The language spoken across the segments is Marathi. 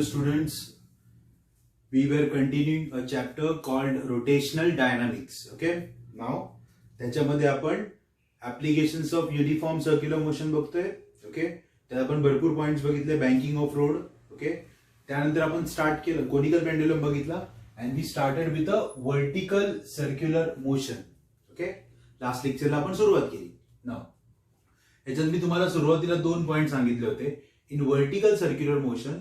students, we were continuing a chapter called rotational dynamics. Okay, now त्याच्यामध्ये आपण applications of uniform circular motion बघतोय. ओके, त्यात आपण भरपूर पॉइंट्स बघितले. Banking of road. ओके, त्यानंतर आपण स्टार्ट केलं कोनिकल पेंडुलम बघितला and we started with a vertical circular motion. Okay, last लेक्चरला आपण सुरुवात केली. नाव याच्यात मी तुम्हाला सुरुवातीला 2 पॉइंट सांगितले होते. In vertical circular motion,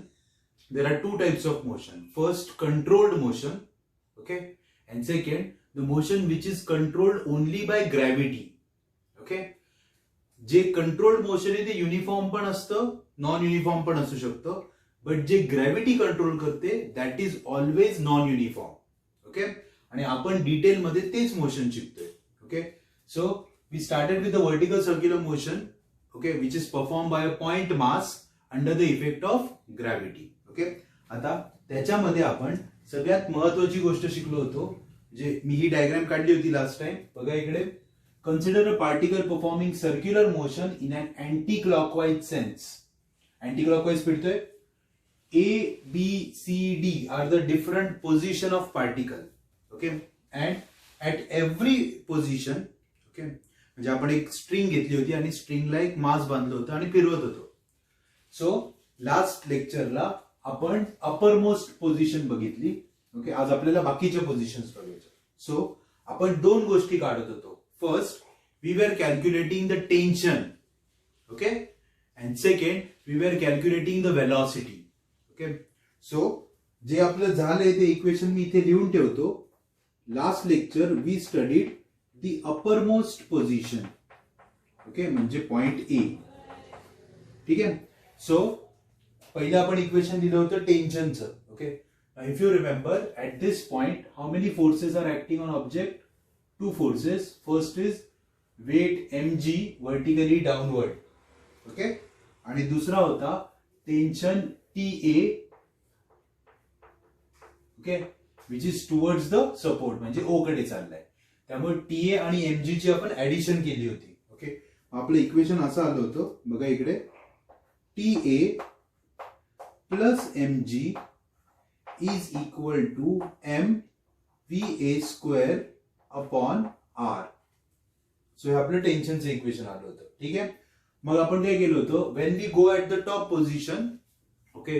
there are 2 types of motion. First, controlled motion, okay, and second, the motion which is controlled only by gravity. Okay, जे controlled motion आहे ते युनिफॉर्म पण असतं, नॉन युनिफॉर्म पण असू शकतं, बट जे ग्रॅव्हिटी कंट्रोल करते that is always non uniform. Okay, आणि आपण डिटेल मध्ये तेच मोशन शिकतोय. Okay, so we started with the vertical circular motion, okay, which is perform by a point mass under the effect of gravity. Okay, आता त्याच्यामध्ये आपण सगळ्यात महत्वाची गोष्ट शिकलो होतो, जे मी ही डायग्राम काढली होती लास्ट टाइम. बघा इकडे, consider a particle performing circular motion in an anticlockwise sense. Anticlockwise फिरतोय. A, B, C, D are the different position of particle. Okay, and at every position, okay, म्हणजे आपण एक स्ट्रिंग घेतली होती आणि स्ट्रिंगला एक मास बांधलं होतं आणि फिरवत होतो. सो लास्ट लेक्चरला आपण अपर मोस्ट पोझिशन बघितली. ओके, आज आपल्याला बाकीच्या पोझिशन्स बघायच्या. सो आपण 2 गोष्टी काढत होतो. First, we were calculating the tension. Okay, and second, we were calculating the velocity. Okay, so जे आपलं झालंय ते इक्वेशन मी इथे लिहून ठेवतो. Last lecture we studied the uppermost position. Okay, म्हणजे पॉइंट ए. ठीक आहे. सो पहिलं आपण इक्वेशन दिलं होतं टेन्शनचं. Okay, if you remember, at this point how many forces are acting on object? 2 forces. First is weight mg vertically downward. Okay, आणि दुसरा होता tension TA, okay, which is towards the support, म्हणजे O कडे चाललाय. त्यामुळे TA आणि mg ची आपण ऍडिशन केली होती. ओके, आपलं इक्वेशन असं आलं होतं. बघा इकडे, TA plus mg is equal to mVA square upon R. So हे आपलं टेन्शनचं इक्वेशन आलं होतं. ठीक आहे. मग आपण काय केलं होतं, when we go at the top position, okay,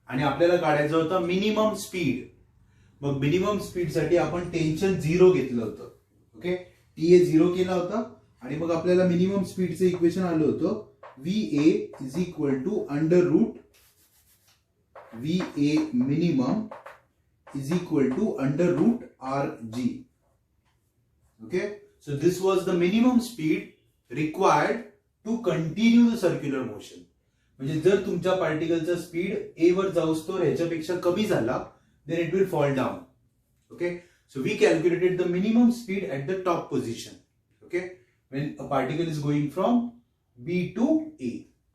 आणि आपल्याला काढायचं होतं मिनिमम स्पीड. मग मिनिमम स्पीड साठी आपण टेन्शन 0 घेतलं होतं. ओके, TA 0 केला होता आणि मग आपल्याला मिनिमम स्पीडचं इक्वेशन आलं होतं VA is equal to under root VA minimum is equal to under root RG. Okay, so this was the minimum speed required to continue the circular motion. म्हणजे जर तुमच्या पार्टिकलचा स्पीड ए वर जाऊस्तोवर ह्याच्यापेक्षा कमी झाला, then it will fall down. Okay, so we calculated the minimum speed at the top position. Okay, when a particle is going from B to A.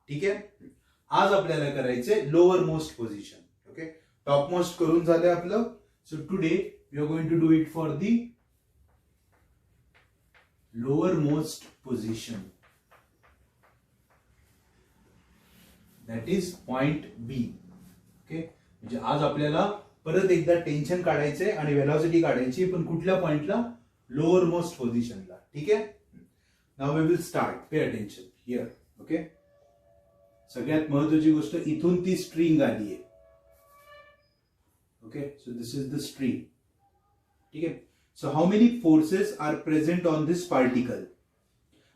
ठीक आहे. आज आपल्याला करायचंय lower most position. Okay, topmost करून झालंय आपलं. So today we are going to do it for the lower most position, that is point B. Okay, म्हणजे आज आपल्याला परत एकदा टेन्शन काढायचंय आणि वेलॉसिटी काढायची, पण कुठल्या पॉइंटला? लोअर मोस्ट पोझिशनला. ठीक आहे. Now we will start. Pay attention here. Okay, सगळ्यात महत्वाची गोष्ट, इथून ती स्ट्रिंग आली आहे. Okay, so this is the string. ठीक आहे. So how many forces are present on this particle?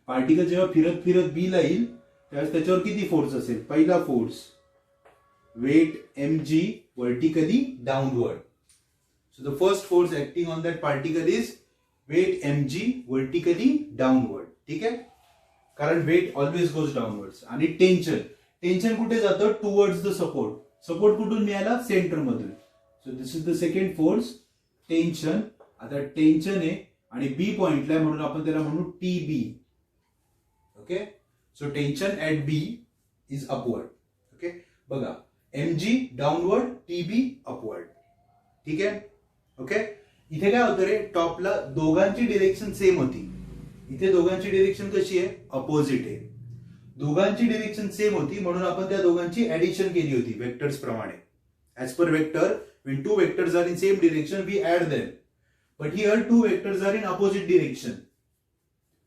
Particle जेव्हा फिरत फिरत बी ला येईल त्यावेळेस त्याच्यावर किती फोर्स असेल? पहिला force weight mg vertically downward. So the first force acting on that particle is weight mg vertically downward. ठीक आहे, कारण वेट ऑलवेज गोज डाउनवर्ड्स. आणि टेन्शन, टेन्शन कुठे जातं? Towards the support. सपोर्ट कुठून मिळाला? सेंटर मधून. So this is the second force, tension. आता टेन्शन आहे आणि बी पॉइंटला म्हणून आपण त्याला म्हणू TB. Okay, so tension at B is upward. Okay, बघा, mg डाउनवर्ड, TB अपवर्ड. ठीक आहे. ओके, इथे काय होतं रे, टॉपला दोघांची डिरेक्शन सेम होती. इथे दोघांची डिरेक्शन कशी आहे? अपोजिट आहे. दोघांची डिरेक्शन सेम होती म्हणून आपण त्या दोघांची ऍडिशन केली होती वेक्टर्स प्रमाणे. As per vector, when two vectors are in same direction we add them, but here two vectors are in opposite direction.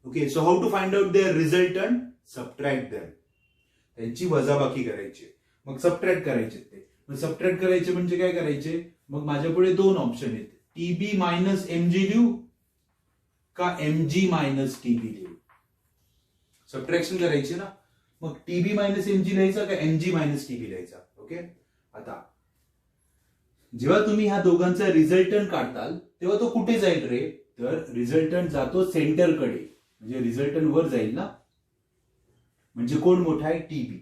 Okay, so how to find out their resultant? Subtract them. त्यांची वजाबाकी करायची, मग सबट्रॅक्ट करायचे. ते मग सबट्रॅक्ट करायचे म्हणजे काय करायचे, मग माझ्या पुढे दोन ऑप्शन आहेत, टीबी मायनस एमजी लिहू का एमजी मायनस टीबी लिहू. सबट्रॅक्शन करायची ना, मग टीबी मायनस एमजी लिहायचा का एमजी मायनस टीबी लिहायचा. ओके, आता जेव्हा तुम्ही ह्या दोघांचा रिझल्टंट काढताल तेव्हा तो कुठे जाईल रे, तर रिझल्टंट जातो सेंटरकडे, म्हणजे रिझल्टंट वर जाईल ना. म्हणजे कोण मोठा आहे, टीबी.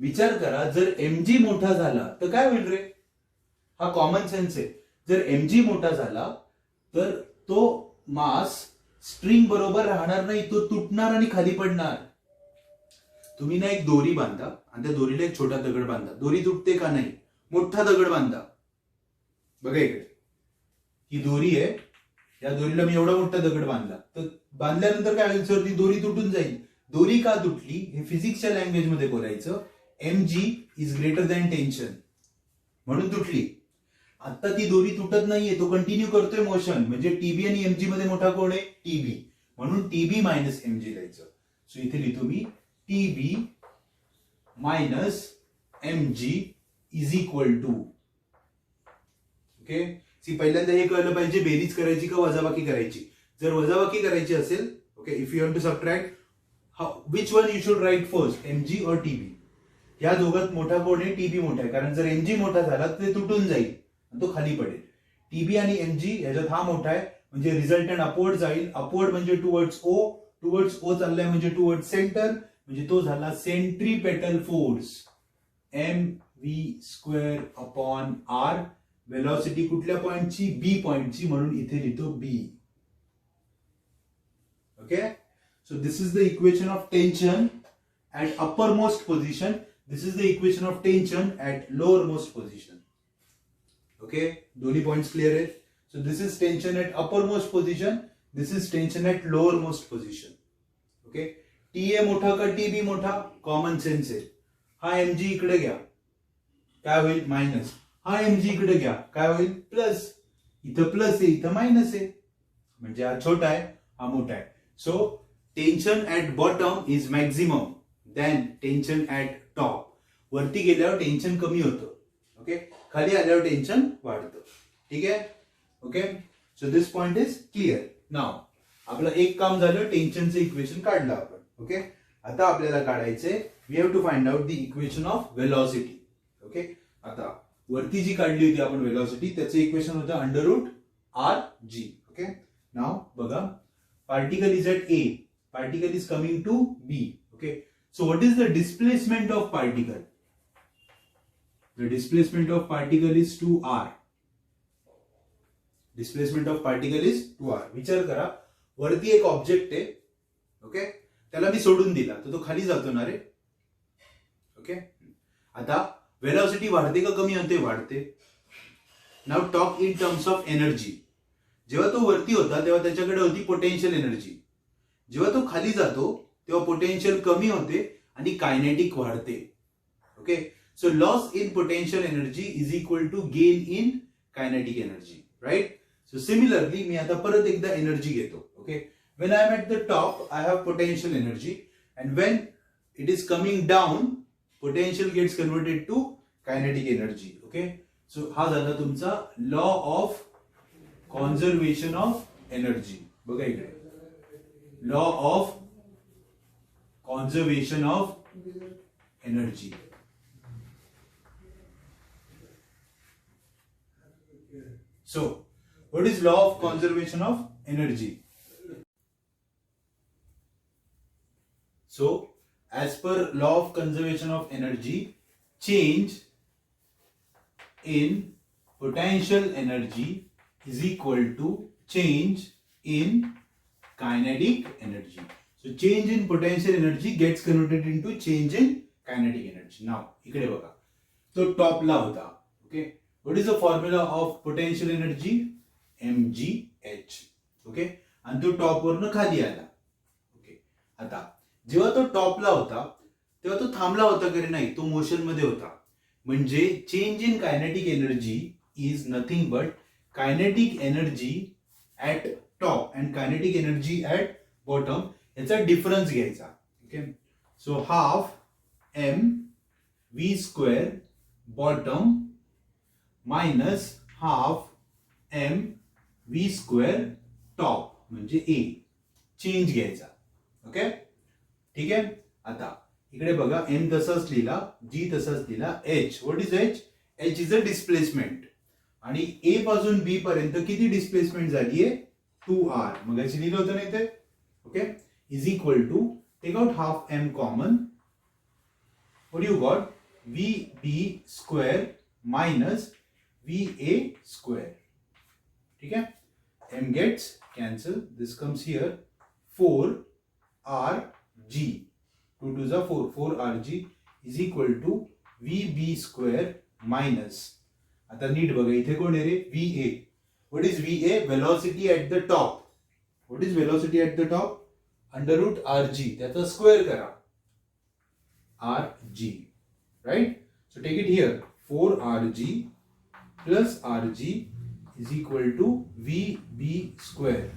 विचार करा, जर एमजी मोठा झाला तर काय होईल रे, हा कॉमन सेन्स आहे. जर एमजी मोठा झाला तर तो मास स्ट्रिंग बरोबर राहणार नाही, तो तुटणार आणि खाली पडणार. तुम्ही ना एक दोरी बांधा आणि त्या दोरीला एक छोटा दगड बांधा, दोरी तुटते का नाही, मोठा दगड बांधा. बघा इकडे ही दोरी आहे, या दोरीला मी एवढा मोठा दगड बांधला, तर बांधल्यानंतर काय होईल सर, ती दोरी तुटून जाईल. दोरी का तुटली हे फिजिक्सच्या लँग्वेज मध्ये बोलायचं, mg is greater than tension म्हणून तुटली. आता ती दोरी तुटत नाहीये, तो कंटिन्यू करतोय मोशन, म्हणजे टीबी आणि एमजी मध्ये मोठा कोण आहे, टीबी, म्हणून टीबी मायनस एमजी लिहायचं. सो इथे लिहितो मी TB minus mg is equal to. Okay, see पहिल्यांदा हे कळलं पाहिजे, बेरीज करायची का वजाबाकी करायची. जर वजाबाकी करायची असेल, okay, if you have to subtract, which one you should write first, MG और टीबी. या दोघात मोठा कोण आहे, टीबी मोठा आहे, कारण जर एमजी मोठा झाला तर ते तुटून जाईल आणि तो खाली पडेल. टीबी आणि एमजी याच्यात हा मोठा आहे, म्हणजे रिझल्टंट अपवर्ड जाईल. अपवर्ड म्हणजे टुवर्ड्स ओ, टुवर्ड्स ओ चाललाय म्हणजे टुवर्ड्स सेंटर, म्हणजे तो झाला centripetal force M V square upon R. Velocity कुठल्या पॉइंटची, बी पॉइंटची, म्हणून इथे लिहितो B. Okay, so this is the equation of tension at uppermost position, this is the equation of tension at lowermost position. Okay, दोन्ही points clear आहेत. So this is tension at uppermost position, this is tension at lowermost position. Okay, TA मोठा का TB मोठा, कॉमन सेन्स आहे. हा mg इकडे घ्या, काय होईल, मायनस. हा mg इकडे घ्या, काय होईल, प्लस. इथं प्लस आहे, इथं मायनस आहे, म्हणजे हा छोटा आहे, हा मोठा आहे. So tension at bottom is maximum than tension at top. वरती गेल्यावर टेन्शन कमी होतं, ओके, खाली आल्यावर टेन्शन वाढतं. ठीक आहे, okay. So this point is clear. Now आपलं एक काम झालं, टेन्शनचं इक्वेशन काढलं आपण. ओके, आता आपल्याला काढायचंय, we have to find out the equation of velocity. Okay, आता वरती जी काढली होती आपण वेलॉसिटी, त्याचं इक्वेशन होतं under root R G. Okay, now बघा, particle is at A, particle is coming to B. Okay, so what is the displacement of particle? The displacement of particle is 2r. Displacement of particle is 2r. विचार करा, वरती एक ऑब्जेक्ट आहे, ओके, त्याला मी सोडून दिला तर तो खाली जातो ना रे. ओके, आता वेलॉसिटी वाढते का कमी होते, वाढते. Now talk in terms of energy. जेव्हा तो वरती होता तेव्हा त्याच्याकडे होती पोटेन्शियल एनर्जी, जेव्हा तो खाली जातो तेव्हा पोटेन्शियल कमी होते आणि कायनेटिक वाढते. Okay, so loss in potential energy is equal to gain in kinetic energy, right. So similarly मी आता परत एकदा एनर्जी घेतो. Okay, when I am at the top I have potential energy and when it is coming down potential gets converted to kinetic energy. Okay, so हा झाला तुमचा law of conservation of energy. बघा इकडे, law of conservation of energy. So what is law of conservation of energy? So as per law of conservation of energy, change in potential energy is equal to change in kinetic energy. So change in potential energy gets converted into change in kinetic energy. Now इकडे बघा, तो टॉपला होता. Okay, what is the formula of potential energy? mgh. Okay, आणि तो टॉप वरनं खाली आला. ओके, आता जेव्हा तो टॉपला होता तेव्हा तो थांबला होता की नाही, तो मोशन मध्ये होता. म्हणजे change in kinetic energy is nothing but kinetic energy at top and kinetic energy at bottom याचा डिफरन्स घ्यायचा. Okay, so half M V square bottom minus half M V square top म्हणजे ए चेंज घ्यायचा. ओके, ठीक आहे. आता इकडे बघा, एम तसाच लिहिला, जी तसाच लिहिला, H. What is H? H is a displacement. आणि ए पासून बी पर्यंत किती डिस्प्लेसमेंट झाली आहे? 2r. मग याची लिहिलं होतं नाही ते. Okay, is equal to, take out half M common. What you got? V B square minus V A square. ठीक आहे, M gets cancel, this comes here 4rg. 2 to the 4, 4rg is equal to vb square minus. आता नीट बघा, इथे कोण आहे रे? va. What is va? Velocity at the top. What is velocity at the top? Under root rg. त्याचा स्क्वेअर करा, rg. Right? So take it here. 4rg plus rg is equal to vb square.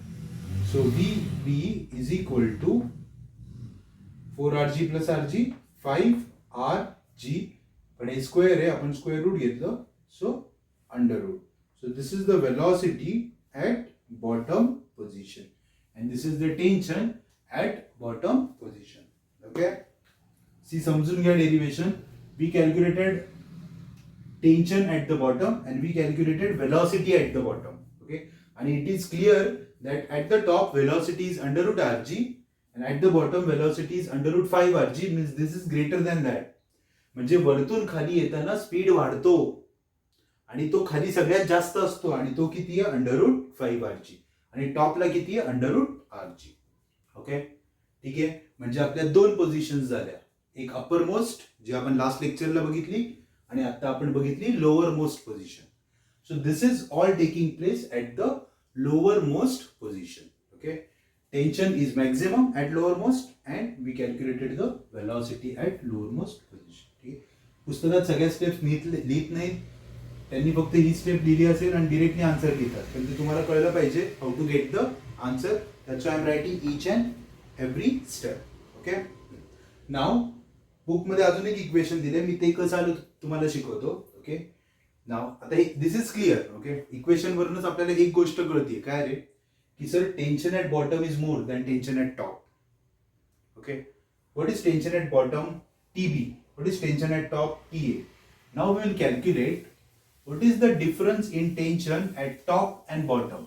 So vb is equal to 4rg plus rg 5rg, पण हे स्क्वेअर आहे, आपण स्क्वेअर रूट घेतलं, so under root. So this is the velocity at bottom position and this is the tension at bottom position. Okay, see समजून घ्या derivation. We calculated tension at the bottom and we calculated velocity at the bottom. Okay, आणि it is clear that at the top velocity is under root rg and at the bottom velocity is under root 5rg, means this is greater than that. म्हणजे वरतून खाली येताना स्पीड वाढतो आणि तो खाली सगळ्यात जास्त असतो आणि तो किती आहे? Under root 5rg. आणि टॉपला किती आहे? Under root rg. ओके, ठीक आहे. म्हणजे आपल्या दोन पोझिशन्स झाल्या, एक अप्पर मोस्ट जी आपण लास्ट लेक्चरला बघितली आणि आता आपण बघितली lower most position. So this is all taking place at the lowermost position. Okay, tension is maximum at lowermost and we calculated the velocity at lowermost position. ठीक, पुस्तकात सगळ्या स्टेप्स लिहित नाहीत, त्यांनी फक्त ही स्टेप लिहिली असेल आणि डिरेक्टली आन्सर घेतात, पण ते तुम्हाला कळलं पाहिजे how to get the answer. That's why I am writing each and every step. Okay, now book मध्ये अजून एक इक्वेशन दिले, मी ते कसं तुम्हाला शिकवतो. ओके, नाव आता this is clear. Okay, equation वरूनच आपल्याला एक गोष्ट कळते, काय रे, की sir tension at bottom is more than tension at top. Okay, what is tension at bottom? TB. What is tension at top? TA. Now we will calculate what is the difference in tension at top and bottom.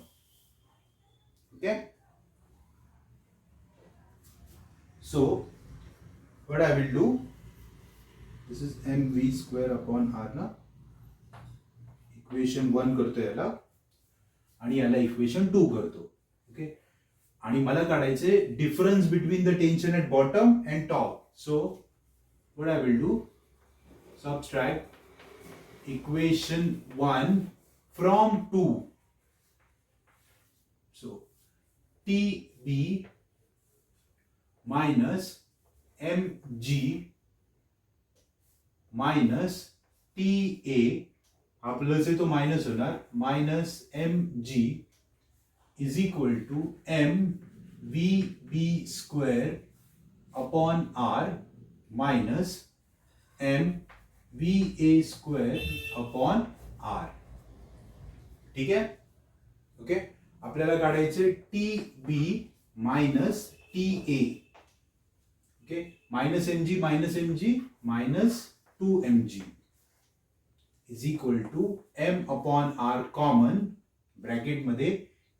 Okay, so what I will do, this is mv square upon r ना, इक्वेशन 1 करतो याला आणि याला इक्वेशन 2 करतो. ओके, आणि मला काढायचे difference between the tension at bottom and top. So what I will do, subtract equation 1 from 2. So TB minus mg minus TA, हा प्लस आहे तो मायनस होणार, minus mg is equal to mvb square upon r minus mva square upon r. ठीक आहे. ओके, आपल्याला काढायचे TB minus TA. Okay, minus mg minus 2mg is equal to m upon r common bracket मध्ये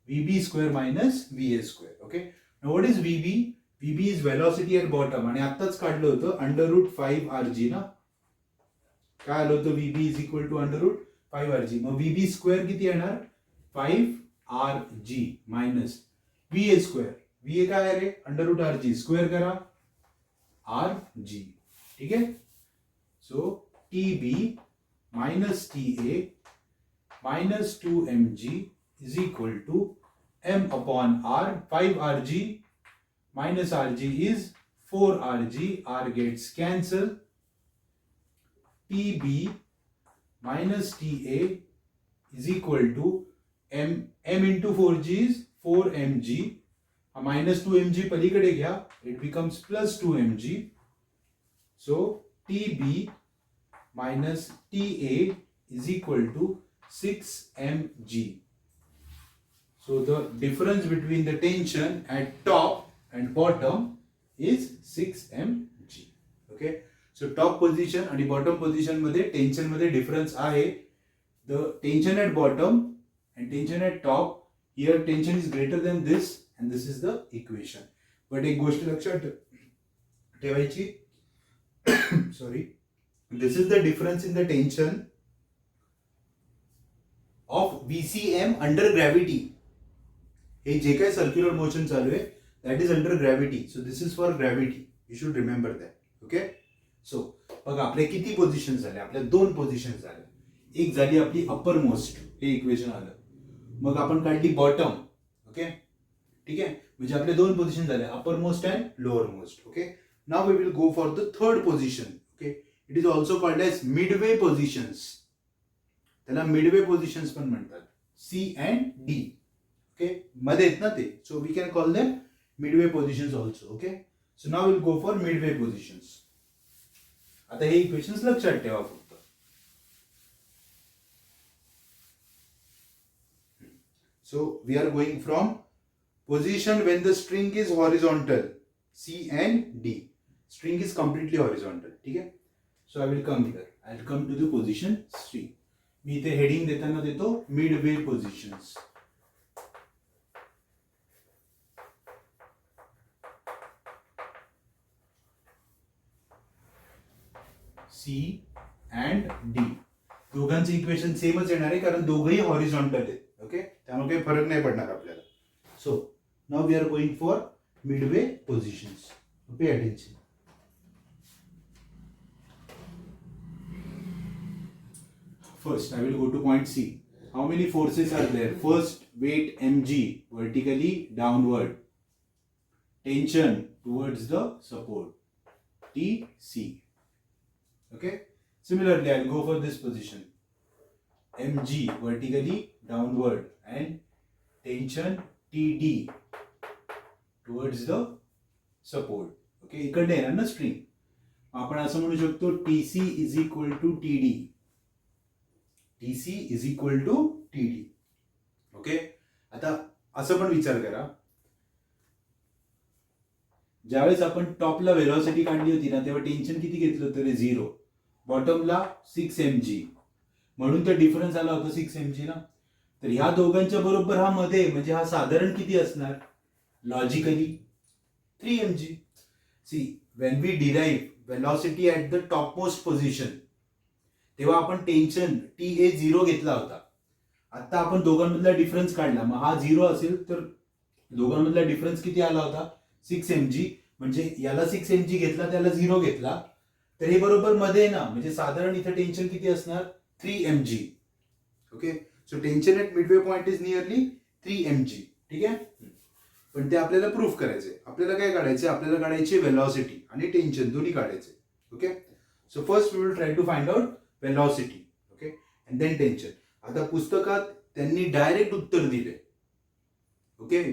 vb square minus va square. Okay, now what is vb? vb is velocity at bottom आणि आत्ताच काढलं होतं अंडर रूट 5rg ना. काय आलं होतं? vb is equal to under root 5rg. मग vb स्क्वेअर किती येणार? 5rg minus va square. va काय आहे रे? अंडर रूट rg, स्क्वेअर करा rg. ठीक आहे, so TB minus TA minus 2mg is equal to m upon r. 5rg minus rg is 4Rg, R gets cancel, TB minus TA is equal to m into 4g is 4mg, minus 2mg पलीकडे घ्या, it becomes plus 2mg. So TB minus TA is equal to 6mg. So the difference between the tension at top and bottom is 6mg. Okay. So top position आणि bottom position मध्ये tension मध्ये difference आहे. The tension at bottom and tension at top, here tension is greater than this and this is the equation. But एक गोष्ट लक्षात ठेवायची, sorry, this is the difference in the tension of VCM under gravity. हे जे काही circular motion चालू आहे, that is under gravity. So this is for gravity. You should remember that. Okay. So बघा आपले किती पोझिशन झाले, आपल्या दोन पोझिशन झाले. एक झाली आपली अपर मोस्ट, हे इक्वेशन आलं. मग आपण काढली बॉटम. ओके, ठीक आहे. म्हणजे आपले दोन पोझिशन झाले, upper most and lower most. Okay, now we will go for the third position. Okay, it is also called as midway positions. त्याला मिडवे पोझिशन्स पण म्हणतात, सी अँड डी. ओके, मध्ये आहेत ना ते, so we can call them midway positions also. Okay, so now will go for midway positions. आता हे इक्वेशन्स लक्षात ठेवा फक्त. So we are going from position when the string is horizontal, C and D. String is completely horizontal. ठीक है. So I will come here. I will come to the position C. मी इथे हेडिंग देताना देतो midway positions. C and D. दोघांचे इक्वेशन सेमच येणार आहे कारण दोघंही हॉरिझॉन्टल आहेत. ओके, त्यामुळे काही फरक नाही पडणार आपल्याला. So now we are going for midway positions. Pay attention. First I will go to point C. How many forces are there? First weight mg vertically downward. Tension towards the support Tc. Okay. Similarly, I'll go for this position. Mg vertically downward and tension Td towards the support. Okay, इकडे येणार ना स्ट्रिंग. आपण असं म्हणू शकतो Tc is equal to Td. Tc is equal to Td. Okay, आता असं पण विचार करा, ज्यावेळेस आपण टॉपला वेलॉसिटी काढली होती ना, तेव्हा टेन्शन किती घेतलं होतं? 0. बॉटमला 6mg, म्हणून तर डिफरन्स आला होता 6mg ना. तर ह्या दोघांच्या बरोबर हा मध्ये, म्हणजे हा साधारण किती असणार logically? 3mg. See, when we derive velocity at the top most position, तेव्हा आपण टेन्शन TA 0 घेतला होता. आता आपण दोघांमधला डिफरन्स काढला, मग हा 0 असेल तर दोघांमधला डिफरन्स किती आला होता? 6mg. म्हणजे याला 6mg घेतला, त्याला 0 घेतला, तर हे बरोबर मध्ये ना, म्हणजे साधारण इथे टेन्शन किती असणार? 3mg. Okay, so tension at Midway point is nearly 3mg. ठीक आहे, पण ते आपल्याला प्रूफ करायचंय. आपल्याला काय काढायचे? आपल्याला काढायचे वेलॉसिटी आणि टेन्शन दोन्ही काढायचे. Okay, so first we will try to find out velocity. Okay, and then tension. आता पुस्तकात त्यांनी डायरेक्ट उत्तर दिले. Okay,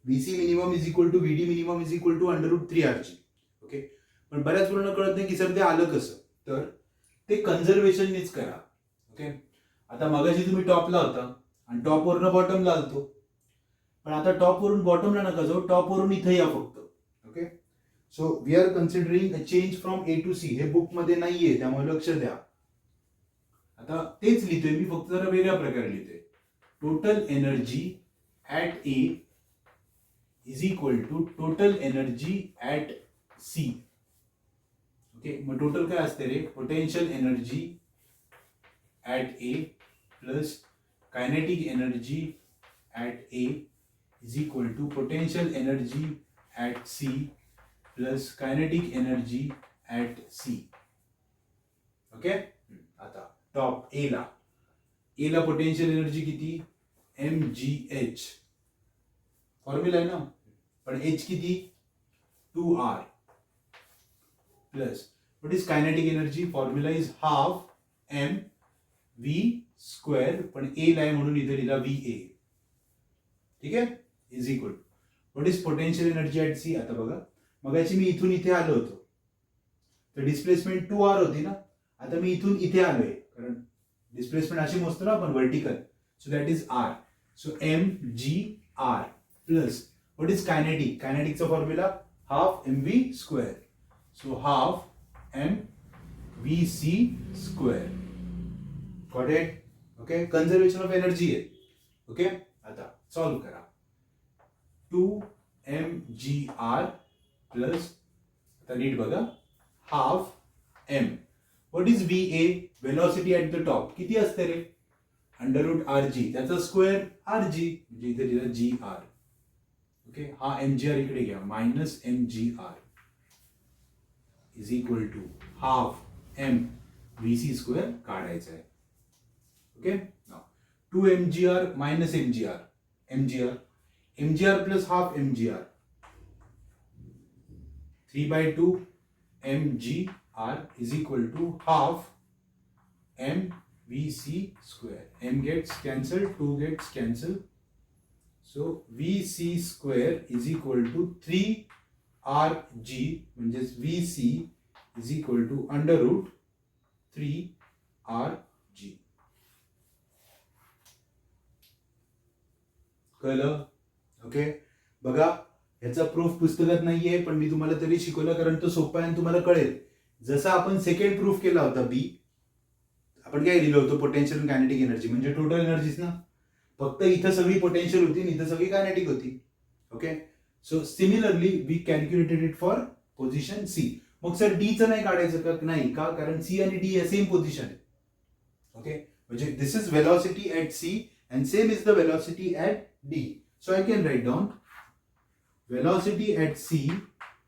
VC minimum is equal to VD minimum is equal to √3RG. Okay, पण बऱ्याच मुलांना कळत नाही की सर ते आलं कसं. तर ते कन्झर्वेशननीच करा. ओके, आता मगाशी तुम्ही टॉपला होता आणि टॉपवरून बॉटमला आलतो, पण आता टॉपवरून बॉटमला नका जाऊ, टॉपवरून इथे या फक्त. Okay, so we are considering a change from A to C. हे बुक मध्ये नाहीये, त्यामुळे लक्ष द्या. आता तेच लिहितोय मी, फक्त जरा वेगळ्या प्रकारे लिहितोय. Total energy at A is equal to total energy at C. Okay, मग टोटल काय असते रे? Potential energy at A plus kinetic energy at A is equal to potential energy at C plus kinetic energy at C. Okay, आता टॉप A ला पोटेन्शियल एनर्जी किती? mgh. फॉर्म्युला आहे ना, पण H किती? 2r plus what is kinetic energy? Formula is half mv square, पण a ला म्हणून इथे लिहिला va. ठीक आहे, is equal what is potential energy at C. आता बघा, मगाची मी इथून इथे आलो होतो तर डिस्प्लेसमेंट 2r होती ना. आता मी इथून इथे आलोय, कारण डिस्प्लेसमेंट अशी मोजतो ना आपण vertical. So that is r. So mgr plus what is kinetic. कायनेटिकचा formula half mv square. So half mvc square. Got it. Okay, conservation of energy आहे. ओके, आता सॉल्व करा. 2mgr प्लस, आता नीट बघा, half m. What is va? Velocity at the top किती असते रे? √rg, त्याचा स्क्वेअर rg, म्हणजे इथे लिहिलं gr. ओके, हा mgr इकडे घ्या, minus mgr is equal to half m vc square काढायचा आहे. Okay, 2mgr minus mgr plus half mgr, 3/2 mgr is equal to half mvc square. M gets cancelled, 2 gets cancelled. So vc square is equal to 3rg, म्हणजेच vc is equal to under root 3rg. कळलं? ओके, बघा, याचा प्रूफ पुस्तकात नाहीये, पण मी तुम्हाला तरी शिकवलं कारण तो सोपा आहे आणि तुम्हाला कळेल. जसा आपण सेकंड प्रूफ केला होता बी, आपण काय लिहिलं होतं? पोटेन्शियल आणि कायनेटिक एनर्जी म्हणजे टोटल एनर्जीच ना. फक्त इथं सगळी पोटेन्शियल होती आणि इथं सगळी कायनेटिक होती. Okay, so similarly we calculated it for position C. मग सर डी चं नाही काढायचं का? नाही का, कारण सी आणि डी हे सेम पोझिशन आहे. ओके, म्हणजे this is velocity at C and same is the velocity at D. So I can write down velocity at C,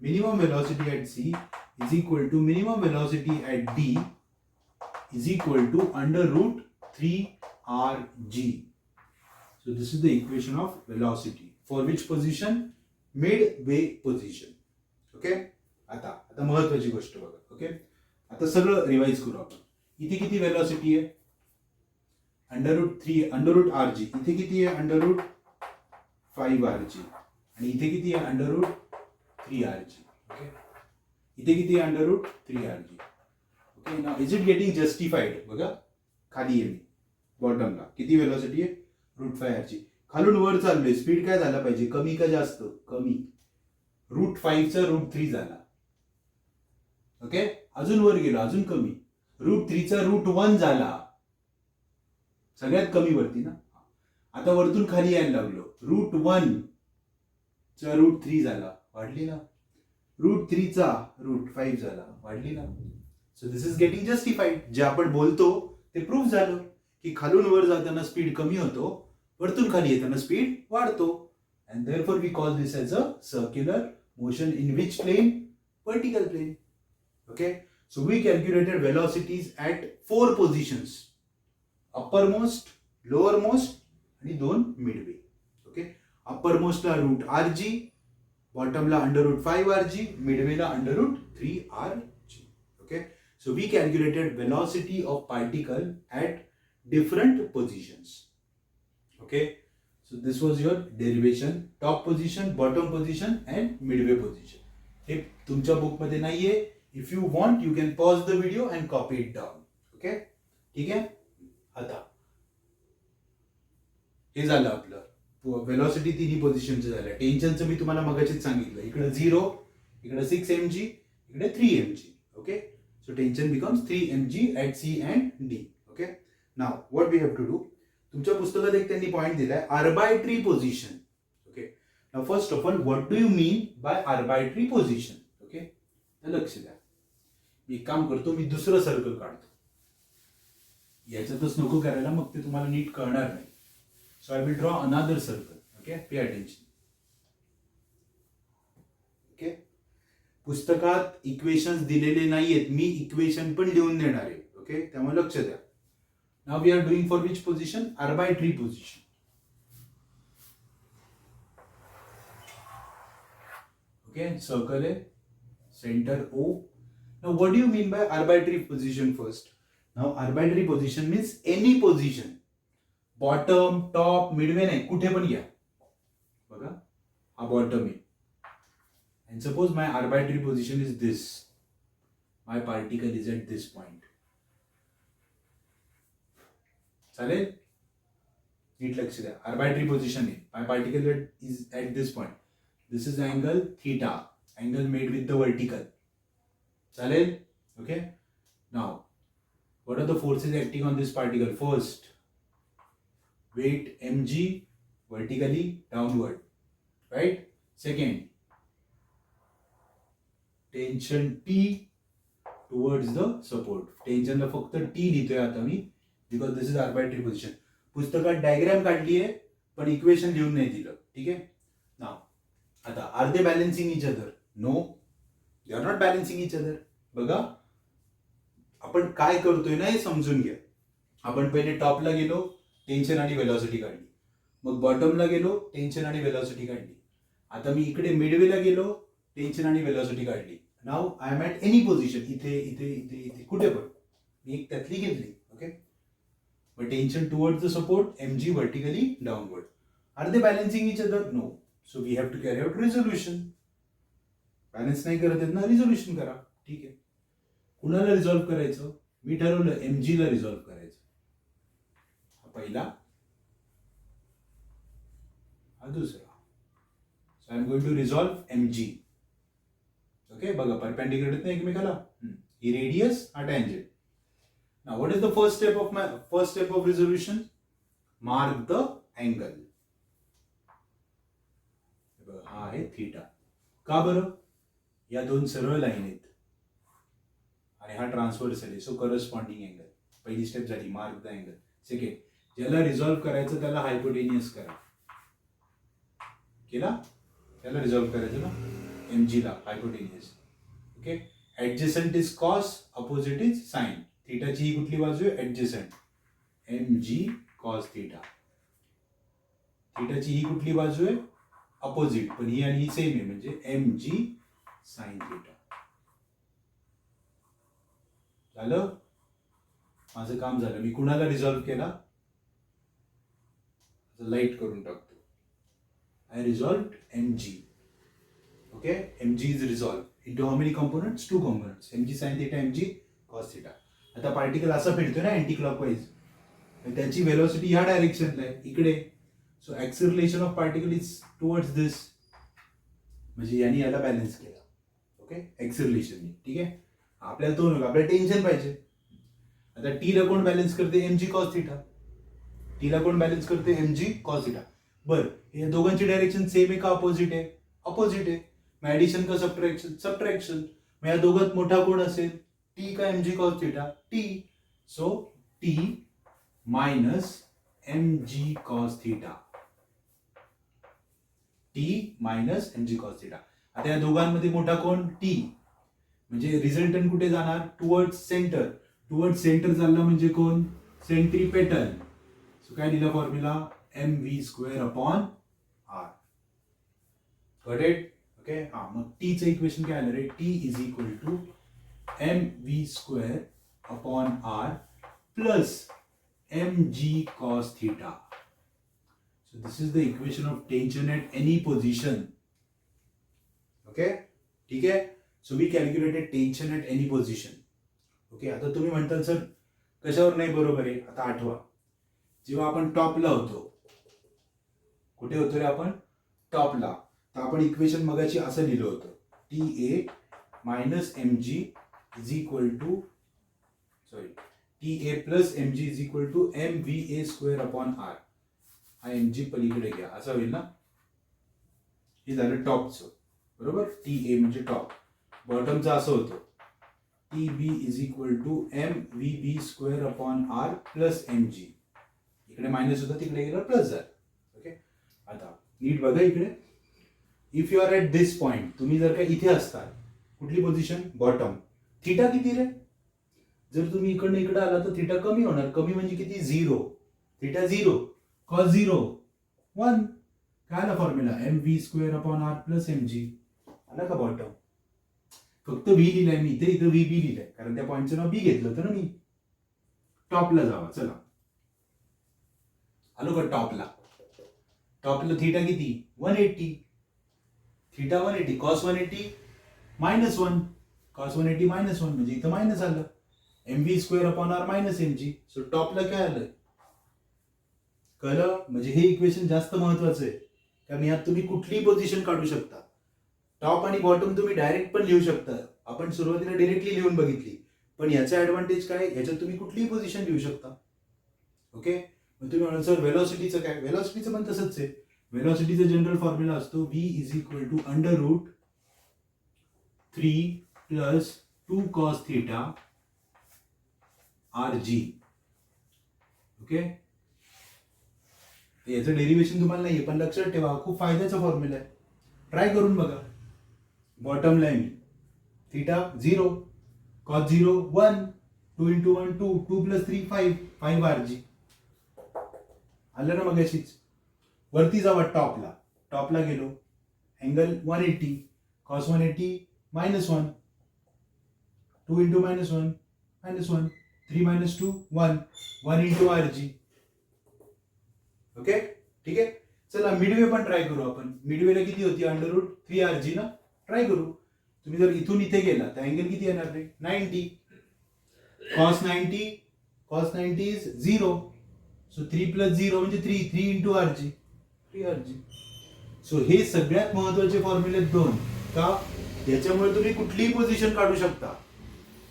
minimum velocity at C is equal to minimum velocity at D is equal to under root 3rg. So this is the equation of velocity for which position? Midway position. Okay, आता महत्वाची गोष्ट बघा. ओके, आता सगळं रिवाइज करू आपण. इथे किती वेलॉसिटी आहे? Under root rg. इथे किती आहे? Under root 5rg. आणि इथे किती आहे? Under root 3rg. ओके, इथे किती आहे? Under root 3rg. Okay, now is it getting justified? बघा, खाली आहे मी बॉटमला. किती वेलॉसिटी आहे? √5rg. खालून वर चाललोय, स्पीड काय झाला पाहिजे? कमी का जास्त? कमी. √5 चा √3 झाला. ओके, अजून वर गेलो, अजून कमी. √3 चा √1 झाला. सगळ्यात कमी वरती ना. आता वरतून खाली यायला लागलो. √1 चा √3 झाला, वाढली ना. √3 चा √5 झाला, वाढली ना. So this is getting justified. जे आपण बोलतो ते प्रूफ झालं की खालून वर जाताना स्पीड कमी होतो, वरतून खाली येताना स्पीड वाढतो. And therefore we call this as a circular motion in which plane? Vertical plane. Okay, so we calculated velocities at 4 positions, upper most, lower most आणि 2 मिडवे. ओके, अप्पर मोस्टला √rg, बॉटमला अंडर रूट 5rg, मिडवेला under root 3rg. Okay, so we calculated velocity of particle at different positions. Okay, so this was your derivation. Top position, bottom position and midway position. हे तुमच्या बुकमध्ये नाहीये. If you want you can pause the video and copy it down. Okay, ठीक आहे. आता हे झालं आपलं वेलॉसिटी तिन्ही पोझिशनचं झालं. टेन्शनचं मी तुम्हाला मगाशीच सांगितलं. इकडे 0, इकडे 6 mg, इकडे 3 mg. Okay, so tension becomes 3 mg at C and D. Okay, now what we have to do. तुमच्या पुस्तकात एक त्यांनी पॉईंट दिलाय, arbitrary position. Okay, now first of all what do you mean by arbitrary position? Okay, लक्ष द्या. मी एक काम करतो, मी दुसरं सर्कल काढतो. याच्यातच नको करायला, मग ते तुम्हाला नीट कळणार नाही. So I will draw another circle. Okay, pay attention. Okay, पुस्तकात इक्वेशन्स दिलेले नाहीयेत, मी इक्वेशन पण लिहून देणार आहे. ओके, त्यामुळे लक्ष द्या. Now we are doing for which position? Arbitrary position. Okay, circle है, center O. Now what do you mean by arbitrary position first? Now arbitrary position means any position. Bottom, top, midway नाही, कुठे पण घ्या. बघा, हा bottom आहे. And suppose my arbitrary position is this. My particle is at this point. चालेल? नीट लक्ष द्या. Arbitrary position आहे. My particle is at this point. This is angle theta. Angle made with the vertical. चालेल? Okay? Now, what are the forces acting on this particle? First, weight mg vertically downward. Right? Second, tension T towards the support. Tension ला फक्त T लिहितोय आता मी because this is arbitrary position. पुस्तकात डायग्राम काढली आहे पण इक्वेशन लिहून नाही दिलं. ठीक आहे? नाव आता are they balancing each other? No, they are not balancing each other. बघा आपण काय करतोय ना हे समजून घ्या. आपण पहिले टॉपला गेलो, टेन्शन आणि वेलॉसिटी काढली. मग बॉटमला गेलो, टेन्शन आणि वेलॉसिटी काढली. आता मी इकडे मिडवेला गेलो, टेन्शन आणि वेलॉसिटी काढली. Now I am at any position, इथे इथे इथे इथे कुठे पण मी एक त्यातली घेतली. Okay, but tension towards the support, mg vertically downward. Are they balancing each other? No. So we have to carry out resolution. Balance नाही करत आहेत ना, resolution करा. ठीक आहे. कुणाला रिझॉल्व्ह करायचं? मी ठरवलं mg ला रिझॉल्व्ह करायचं. हा पहिला, हा दुसरा. So I am going to resolve mg. Okay, बघा परपेंडिक्युलर आहेत ना एकमेकाला. ही रेडियस, हा tangent. Now, what is the first step of resolution? Mark the angle. हा आहे थीटा. का बरं? या दोन सरळ लाईन आहेत आणि हा ट्रान्सव्हर्सल आहे, सो करस्पॉन्डिंग अँगल. पहिली स्टेप झाली, मार्क द अँगल. सेकंड, ज्याला रिझॉल्व्ह करायचं त्याला हायपोटेनियस करा. केला? त्याला रिझॉल्व्ह करायचं ना, mg ला hypotenuse. Okay, adjacent is cos, opposite is sine. थीटाची ही कुठली बाजू आहे? Adjacent, mg cos theta. थीटाची ही कुठली बाजू आहे? अपोजिट, पण ही आणि ही सेम आहे म्हणजे mg sin थीटा. झालं? माझं काम झालं. मी कुणाला रिझॉल्व्ह केला? लाईट करून टाकतो. I resolve mg. Okay, mg is resolve into how many components? 2 components, mg sin theta, mg cos theta. आता पार्टिकल असा फिरतोय ना अँटी क्लॉकवाईज, त्याची वेलोसिटी ह्या डायरेक्शनला आहे, इकडे. So acceleration of particle is towards this, म्हणजे यांनी याला बॅलन्स केला. Okay, acceleration. ठीक आहे, आपल्याला तो नको, आपल्याला टेन्शन पाहिजे. आता टी ला कोण बॅलन्स करते? mg cos theta. टी ला कोण बॅलन्स करते? mg cos theta. बरं, हे दोघांची डायरेक्शन सेम आहे का अपोजिट आहे? अपोजिट आहे. मग ऍडिशन का सबट्रॅक्शन? सबट्रॅक्शन. मग या दोघात मोठा कोण असेल? टी का mg cos theta? T. So T minus mg cos theta. T minus mg cos theta. आता या दोघांमध्ये मोठा कोण? टी. म्हणजे रिझल्टंट कुठे जाणार? Towards centre. टुवर्ड्स सेंटर चालला म्हणजे कोण? सेंट्रीपेटल. सो काय दिला formula? mv² upon r. Got it? Okay, हा. मग टीचं इक्वेशन काय आलं रे? T is equal to mv² upon r plus mg cos theta. So this is the equation of tension at any position. Okay? ठीक आहे? So we calculated tension at any position. Okay, आता तुम्ही म्हणताल सर कशावर नाही बरोबर आहे? आता आठवा, जेव्हा आपण टॉपला होतो, कुठे होतो रे आपण? टॉपला. तर आपण इक्वेशन मगाची असं लिहिलं होतं, TA minus mg is equal to, sorry, TA plus mg is equal to mva² upon r. हा mg पलीकडे घ्या, असं होईल ना. हे झालं टॉपचं, बरोबर. TA म्हणजे टॉप. बॉटमचं असं होतं, TB is equal to mvb² upon r plus mg. इकडे मायनस होतं, तिकडे गेलं प्लस झालं. ओके, आता नीट बघा इकडे. If you are at this point, तुम्ही जर का इथे असताल, कुठली पोझिशन? बॉटम. थीटा किती रे? जर तुम्ही इकडनं इकडे आला तर थीटा कमी होणार. कमी म्हणजे किती? 0. थीटा 0. cos 0 1. काय आला formula? mv² upon r plus mg. आलं का बॉटम. फक्त व्ही लिहिलंय मी इथं व्ही बी लिहिलंय कारण त्या पॉईंटचं नाव बी घेतलं होतं ना मी. टॉपला जावा चला. आलो का टॉपला. टॉपला थीटा किती 180. Theta 180 cos 180 -1. कॉस 180 -1 म्हणजे इथं मायनस आलं. mv² minus mg. सो टॉपला काय आलं कळलं. म्हणजे हे इक्वेशन जास्त महत्वाचं आहे कारण यात तुम्ही कुठलीही पोझिशन काढू शकता. टॉप आणि बॉटम तुम्ही डायरेक्ट पण लिहू शकता. आपण सुरुवातीला डायरेक्टली लिहून बघितली पण याचा ऍडव्हान्टेज काय याच्यात तुम्ही कुठलीही पोझिशन लिहू शकता. ओके. मग तुम्ही म्हणाल सर वेलॉसिटीचं काय. वेलॉसिटीचं पण तसंच आहे. वेलॉसिटीचा जनरल फॉर्म्युला असतो v = √3 + 2 cos θ rg. ओके. याचं डेरिव्हेशन तुम्हाला नाहीये पण लक्षात ठेवा खूप फायद्याचा फॉर्म्युला आहे. ट्राय करून बघा. Bottom line theta 0 cos 0 1 2 × 1 2 2 + 3 5 rg. आलं ना मग अशीच. वरती जावा टॉपला. टॉपला गेलो अँगल 180 cos 180 -1 2 × -1 -1 3 - 2 1 1 × rg. ओके ठीक आहे. चला मिडवे पण ट्राय करू आपण. मिडवेला किती होती √3 rg ना. ट्राय करू. तुम्ही जर इथून इथे गेला तर अँगल किती येणार रे 90 cos 90 इज 0. सो 3 + 0 म्हणजे 3 × rg 3 rg. सो हे सगळ्यात महत्वाचे फॉर्म्युले दोन का याच्यामुळे तुम्ही कुठलीही पोझिशन काढू शकता.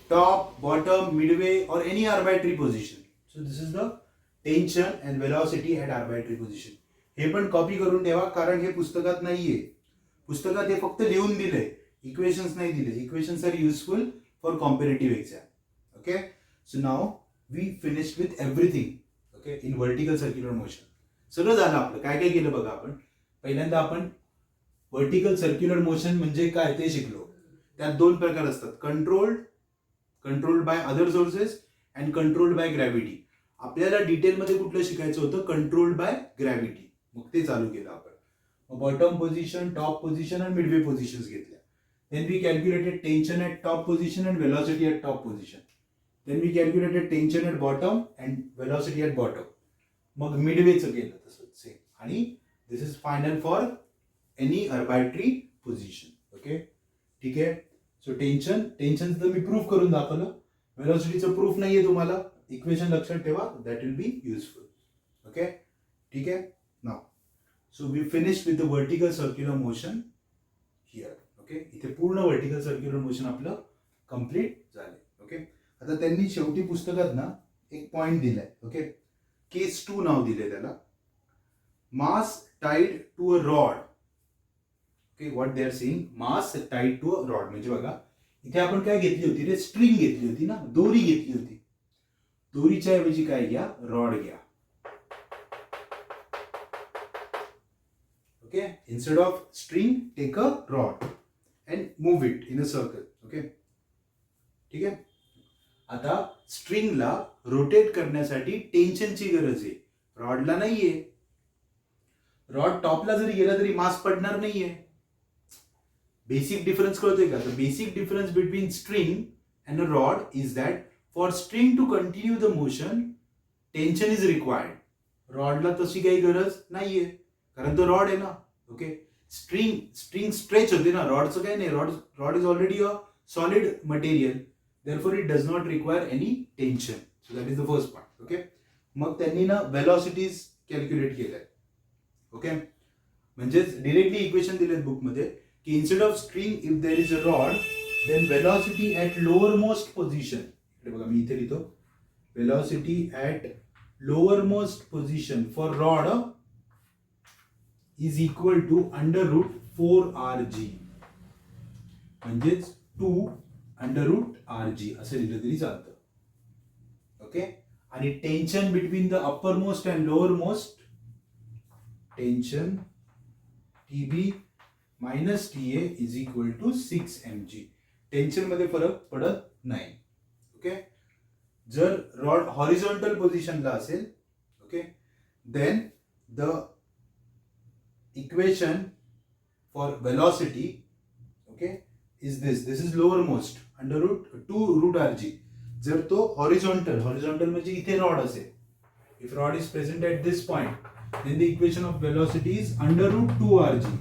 टॉप बॉटम मिडवे और any arbitrary position. So this is the tension and velocity at arbitrary position. हे पण कॉपी करून ठेवा कारण हे पुस्तकात नाहीये. पुस्तकात हे फक्त लिहून दिलंय. इक्वेशन्स नाही दिले. Equations are useful for competitive exam. Okay. So now we finished with everything. Okay in vertical circular motion. सगळं झालं आपलं. काय काय केलं बघा आपण. पहिल्यांदा आपण व्हर्टिकल सर्क्युलर मोशन म्हणजे काय ते शिकलो. त्यात दोन प्रकार असतात. Controlled by other sources and controlled by gravity. आपल्याला डिटेलमध्ये कुठलं शिकायचं होतं कंट्रोल्ड बाय ग्रॅव्हिटी. मग ते चालू केलं आपण. बॉटम पोझिशन टॉप पोझिशन आणि मिडवे पोझिशन्स घेतल्या. Then we calculated tension at top position and velocity at top position. Then we calculated tension at bottom and velocity at bottom. मग मिडवेचं केलं तसंच सेम. आणि this is final for any arbitrary position. Okay ठीक आहे. सो टेन्शनचं तर मी प्रूफ करून दाखवलं. वेलॉसिटीचं प्रूफ नाहीये तुम्हाला. इक्वेशन लक्षात ठेवा. That will be useful. Okay ठीक आहे. Now so we finish with the vertical circular motion here. Okay इथे पूर्ण व्हर्टिकल सर्क्युलर मोशन आपलं कम्प्लीट झाले. ओके. आता त्यांनी शेवटी पुस्तकात ना एक पॉइंट दिलाय. ओके केस 2 नाव दिले त्याला. Mass tied to a rod. Okay what they are saying mass tied to a rod. म्हणजे बघा इथे आपण काय घेतली होती रे स्ट्रिंग घेतली होती ना. दोरी घेतली होती. दोरीच्या ऐवजी काय घ्या रॉड घ्या. Okay instead of string take a rod and move it in a circle. Okay ठीक आहे. आता स्ट्रिंगला रोटेट करण्यासाठी टेन्शनची गरज आहे. रॉडला नाहीये. रॉड टॉपला जरी गेला तरी मास पडणार नाहीये. बेसिक डिफरन्स कळतोय का. तर basic difference between string and a rod is that for string to continue the motion tension is required. रॉडला तशी काही गरज नाहीये कारण तो रॉड आहे ना. ओके स्ट्रिंग स्ट्रेच होते ना. रॉडचं काही नाही. Rod is already a solid material. therefore it does not require any tension. So that is the first part. Okay. मग त्यांनी ना वेलॉसिटीज कॅल्क्युलेट केल्या. ओके म्हणजेच डिरेक्टली इक्वेशन दिलेत बुकमध्ये की instead of string if there is a rod then velocity at lower most position. इकडे बघा मी इथे लिहितो velocity at lower most position for rod is equal to √4 rg. म्हणजेच 2 √rg असं लिहिलं तरी चालतं. ओके आणि tension between the upper most and lower most tension TB minus TA is equal to 6 mg. Tension मध्ये फरक पडत नाही. ओके जर रॉड हॉरिझॉन्टल पोझिशनला असेल okay then the equation for velocity okay is this is lower most under root 2 root R G. जर तो हॉरिझॉन्टल म्हणजे इथे रॉड असेल, if rod is present at this point, then the equation of velocity is under root 2 rg.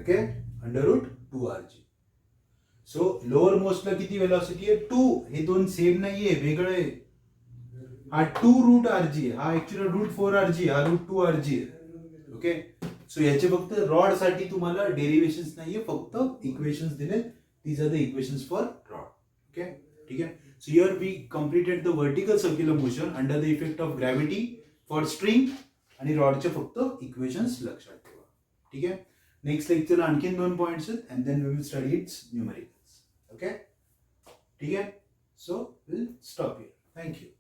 Okay, under root 2 rg. So lower most ला किती velocity आहे 2. हे दोन सेम नाहीये, वेगळं आहे. हा 2 रूट rg आहे, हा ऍक्च्युअली रूट 4 rg, हा रूट 2 rg आहे. ओके, सो याचे फक्त रॉड साठी तुम्हाला डेरिव्हेशन्स नाहीये, फक्त इक्वेशन्स दिले. These are the equations for rod. Okay, ठीक आहे. So here we completed the vertical circular motion under the effect of gravity for string आणि रॉडचे फक्त इक्वेशन्स लक्षात ठेवा. ठीक आहे. नेक्स्ट लेक्चरला आणखीन 2 पॉइंट्स आहेत and then we will study its numericals. Okay, ठीक आहे. So we'll stop here. Thank you.